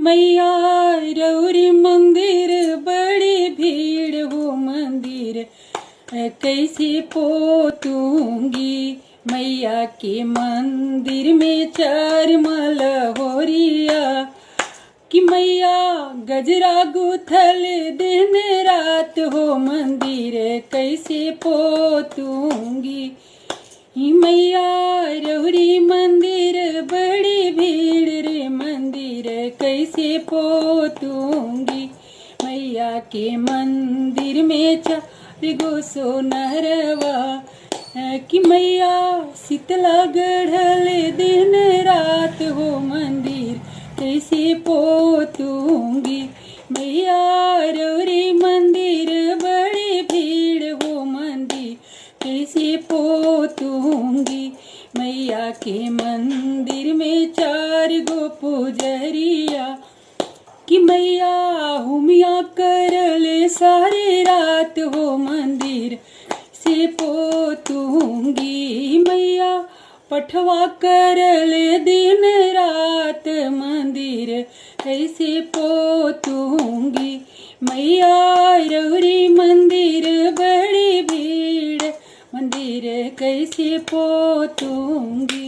मैया रौरी मंदिर बड़ी भीड़ हो मंदिर कैसे पोतूंगी। मैया के मंदिर में चार मलहोरिया कि मैया गजरा गुथल दिन रात हो मंदिर कैसे पोतूंगी। मैया रौरी मंदिर बड़ी भीड़ रे मंदिर कैसे पोतूंगी। मैया के मंदिर में चार गो सोनरवा कि मैया शीतला गढ़ल दिन रात हो मंदिर कैसे पोतूंगी। मैया रौरी मंदिर बड़ी भीड़ हो मंदिर कैसे पोतूंगी। मैया के मंदिर में चार गो पुजरिया कि मैया हुमिया करले सारी रात हो मंदिर से पोतूंगी। मैया पठवा करले दिन रात मंदिर कैसे पोतूंगी। मैया रौरी मंदिर बड़ी भीड़ मंदिर कैसे पोतूंगी।